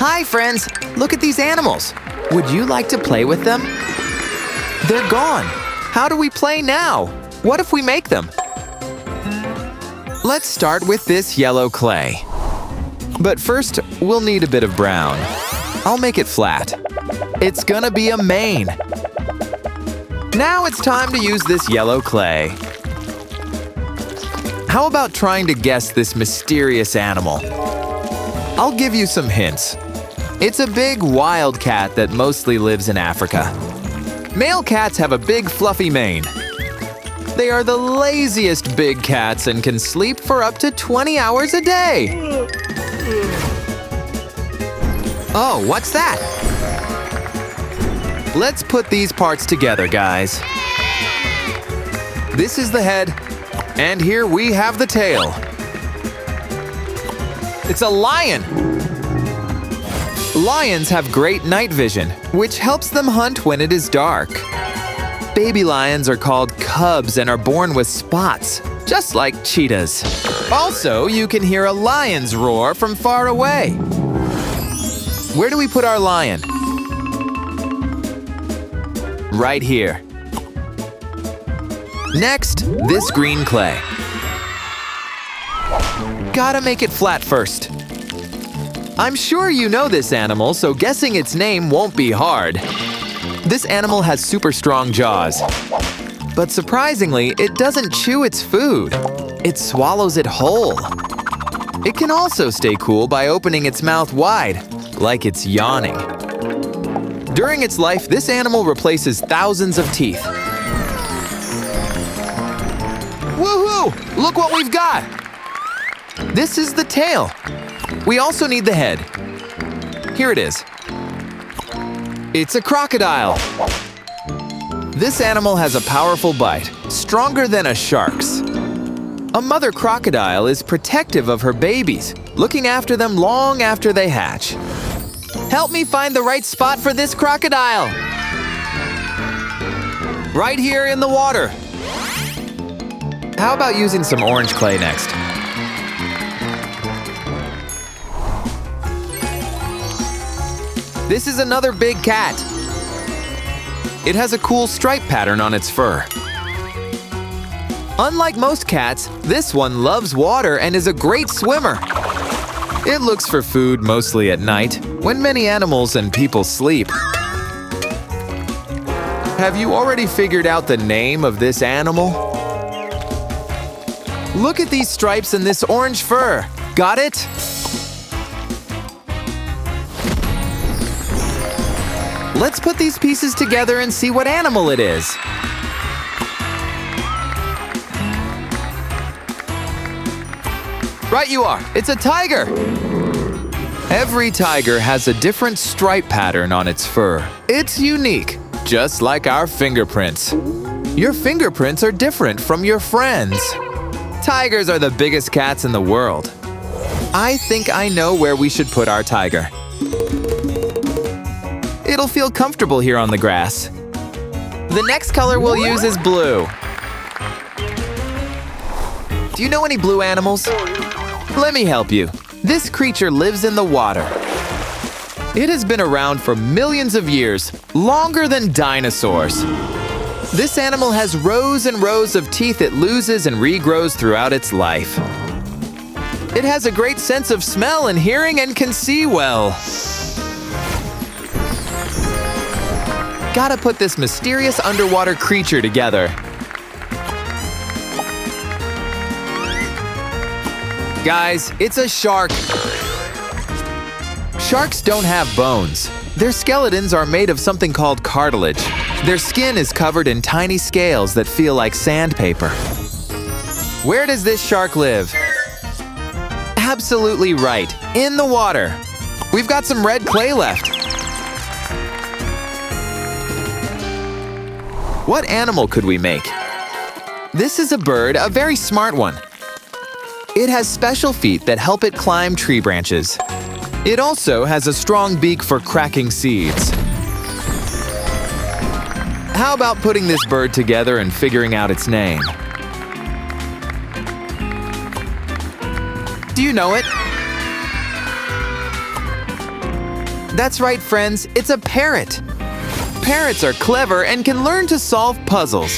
Hi, friends! Look at these animals! Would you like to play with them? They're gone! How do we play now? What if we make them? Let's start with this yellow clay. But first, we'll need a bit of brown. I'll make it flat. It's gonna be a mane. Now it's time to use this yellow clay. How about trying to guess this mysterious animal? I'll give you some hints. It's a big wild cat that mostly lives in Africa. Male cats have a big fluffy mane. They are the laziest big cats and can sleep for up to 20 hours a day. Oh, what's that? Let's put these parts together, guys. This is the head, and here we have the tail. It's a lion! Lions have great night vision, which helps them hunt when it is dark. Baby lions are called cubs and are born with spots, just like cheetahs. Also, you can hear a lion's roar from far away. Where do we put our lion? Right here. Next, this green clay. Gotta make it flat first. I'm sure you know this animal, so guessing its name won't be hard. This animal has super strong jaws. But surprisingly, it doesn't chew its food. It swallows it whole. It can also stay cool by opening its mouth wide, like it's yawning. During its life, this animal replaces thousands of teeth. Woohoo! Look what we've got! This is the tail. We also need the head. Here it is. It's a crocodile. This animal has a powerful bite, stronger than a shark's. A mother crocodile is protective of her babies, looking after them long after they hatch. Help me find the right spot for this crocodile. Right here in the water. How about using some orange clay next? This is another big cat. It has a cool stripe pattern on its fur. Unlike most cats, this one loves water and is a great swimmer. It looks for food mostly at night, when many animals and people sleep. Have you already figured out the name of this animal? Look at these stripes and this orange fur. Got it? Let's put these pieces together and see what animal it is. Right you are, it's a tiger. Every tiger has a different stripe pattern on its fur. It's unique, just like our fingerprints. Your fingerprints are different from your friends. Tigers are the biggest cats in the world. I think I know where we should put our tiger. It'll feel comfortable here on the grass. The next color we'll use is blue. Do you know any blue animals? Let me help you. This creature lives in the water. It has been around for millions of years, longer than dinosaurs. This animal has rows and rows of teeth it loses and regrows throughout its life. It has a great sense of smell and hearing and can see well. Gotta put this mysterious underwater creature together. Guys, it's a shark. Sharks don't have bones. Their skeletons are made of something called cartilage. Their skin is covered in tiny scales that feel like sandpaper. Where does this shark live? Absolutely right, in the water. We've got some red clay left. What animal could we make? This is a bird, a very smart one. It has special feet that help it climb tree branches. It also has a strong beak for cracking seeds. How about putting this bird together and figuring out its name? Do you know it? That's right, friends, it's a parrot. Parrots are clever and can learn to solve puzzles.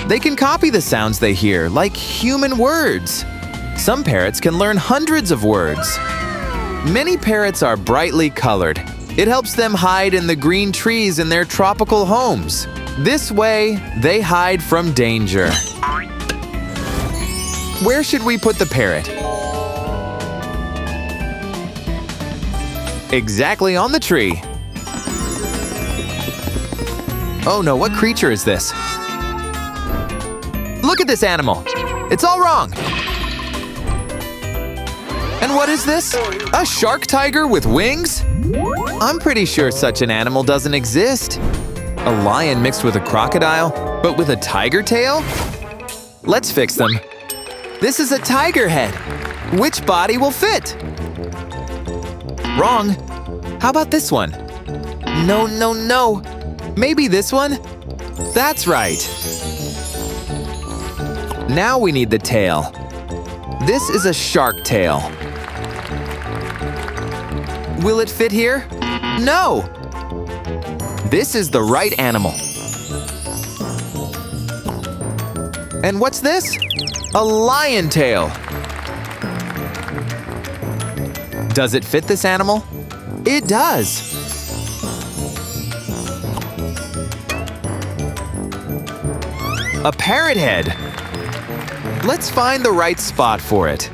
They can copy the sounds they hear, like human words. Some parrots can learn hundreds of words. Many parrots are brightly colored. It helps them hide in the green trees in their tropical homes. This way, they hide from danger. Where should we put the parrot? Exactly on the tree. Oh no, what creature is this? Look at this animal. It's all wrong. And what is this? A shark tiger with wings? I'm pretty sure such an animal doesn't exist. A lion mixed with a crocodile, but with a tiger tail? Let's fix them. This is a tiger head. Which body will fit? Wrong. How about this one? No, no, no. Maybe this one? That's right. Now we need the tail. This is a shark tail. Will it fit here? No! This is the right animal. And what's this? A lion tail. Does it fit this animal? It does. A parrot head. Let's find the right spot for it.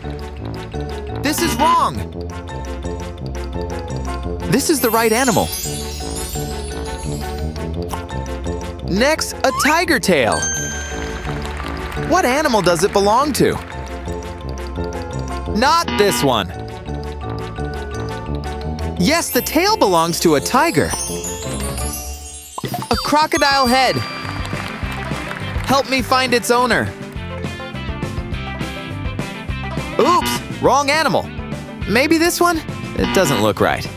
This is wrong. This is the right animal. Next, a tiger tail. What animal does it belong to? Not this one. Yes, the tail belongs to a tiger. A crocodile head. Help me find its owner. Oops, wrong animal. Maybe this one? It doesn't look right.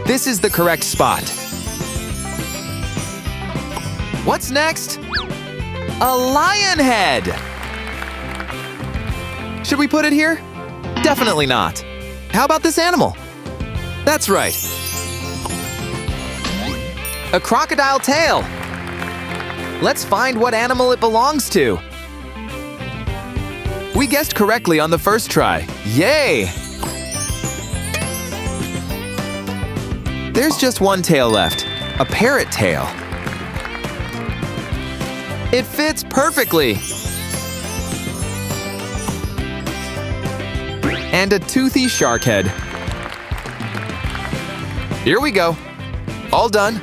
This is the correct spot. What's next? A lion head! Should we put it here? Definitely not. How about this animal? That's right. A crocodile tail. Let's find what animal it belongs to. We guessed correctly on the first try. Yay! There's just one tail left, a parrot tail. It fits perfectly. And a toothy shark head. Here we go. All done.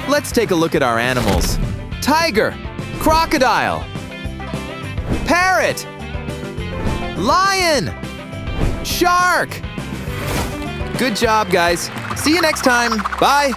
Let's take a look at our animals. Tiger, crocodile, parrot, lion, shark. Good job, guys. See you next time. Bye.